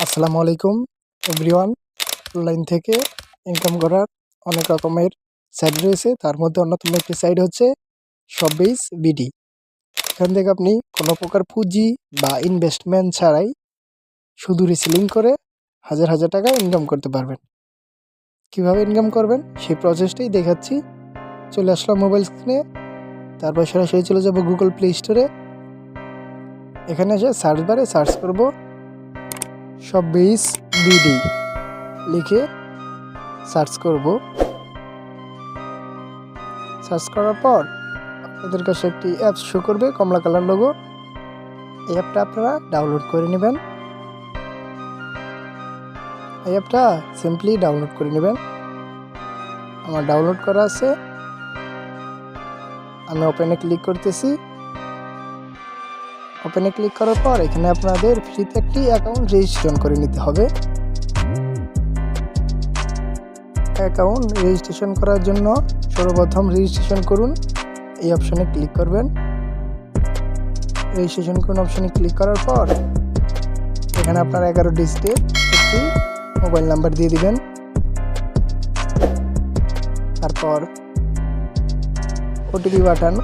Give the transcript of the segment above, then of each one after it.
আসসালামু আলাইকুম everyone. Online থেকে ইনকাম করার অনেক রকমের সাইট রয়েছে, তার মধ্যে অন্যতম একটি সাইট হচ্ছে শপবেজ বিডি। এখান থেকে আপনি কোনো প্রকার পুঁজি বা ইনভেস্টমেন্ট ছাড়াই শুধু রিসেলিং করে হাজার হাজার টাকা ইনকাম করতে পারবেন। কিভাবে ইনকাম করবেন সেই প্রসেসটাই দেখাচ্ছি। চলে আসলাম মোবাইল স্ক্রিনে, তারপর সরাসরি চলে যাব গুগল প্লে স্টোরে। এখানে এসে সার্চ বারে সার্চ করব শপবেজ বিডি লিখে সার্চ করব। সার্চ করার পর আপনাদের কাছে একটি অ্যাপস শো করবে, কমলা কালার লোগো। এই অ্যাপটা আপনারা ডাউনলোড করে নেবেন। এই অ্যাপটা সিম্পলি ডাউনলোড করে নেবেন। আমার ডাউনলোড করা আছে, আমি ওপেনে ক্লিক করতেছি। ওপেনে ক্লিক করার পর এখানে আপনাদের ফ্রিতে একটি অ্যাকাউন্ট রেজিস্ট্রেশন করে নিতে হবে। অ্যাকাউন্ট রেজিস্ট্রেশন করার জন্য সর্বপ্রথম রেজিস্ট্রেশন করুন এই অপশনে ক্লিক করবেন। রেজিস্ট্রেশন করুন অপশনে ক্লিক করার পর এখানে আপনার 11 ডিজিটের একটি মোবাইল নাম্বার দিয়ে দিবেন। তারপর ওটিপি বাটন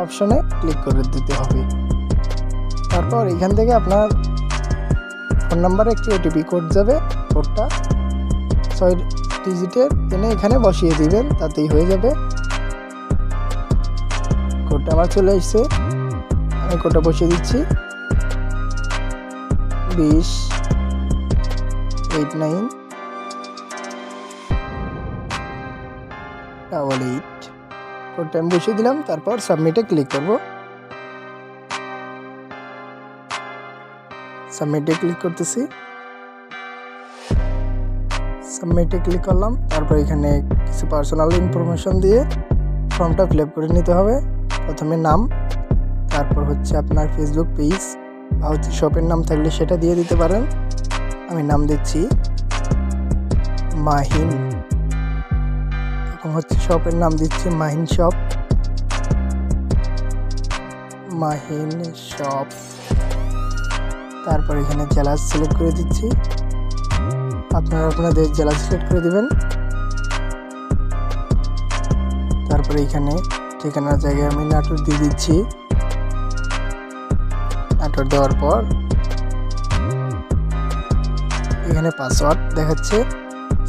অপশনে ক্লিক করে দিতে হবে। তারপর এখান থেকে আপনার ফোন নাম্বারে একটি ওটিপি কোড যাবে। কোডটা 6 ডিজিটের এনে এখানে বসিয়ে দিবেন, তাতেই হয়ে যাবে। কোডটা আমার চলে এসেছে, আমি কোডটা বসিয়ে দিচ্ছি। 208988 কোডটা আমি বসিয়ে দিলাম। তারপর সাবমিটে ক্লিক করব। সাবমিটে ক্লিক করতেছি। সাবমিটে ক্লিক করলাম। তারপর এখানে কিছু পার্সোনাল ইনফরমেশন দিয়ে ফর্মটা ফিল আপ করে নিতে হবে। প্রথমে নাম, তারপর হচ্ছে আপনার ফেসবুক পেজ বা হচ্ছে শপের নাম থাকলে সেটা দিয়ে দিতে পারেন। আমি নাম দিচ্ছি মাহিন, এবং হচ্ছে শপের নাম দিচ্ছি মাহিন শপ। মাহিন শপ। তারপর এখানে জেলা সিলেক্ট করে দিচ্ছি, আপনারা আপনাদের জেলা সিলেক্ট করে দিবেন। তারপরে এখানে ঠিকানার জায়গায় আমি নাটোর দিয়ে দিচ্ছি। নাটোর দেওয়ার পর এখানে পাসওয়ার্ড দেখাচ্ছে,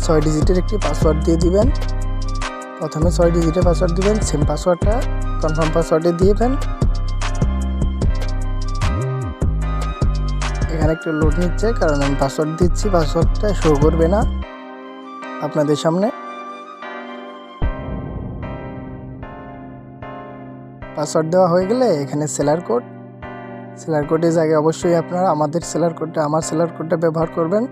6 ডিজিটের একটি পাসওয়ার্ড দিয়ে দিবেন। প্রথমে 6 ডিজিটের পাসওয়ার্ড দিবেন, সেম পাসওয়ার্ডটা কনফার্ম পাসওয়ার্ডে দিবেন। এখানে একটু লোড নিচ্ছে কারণ আমি পাসওয়ার্ড দিচ্ছি, পাসওয়ার্ডটা শো করবে না আপনাদের সামনে। পাসওয়ার্ড দেওয়া হয়ে গেলে এখানে সেলার কোডের জায়গায় অবশ্যই আপনারা আমার সেলার কোডটা ব্যবহার করবেন।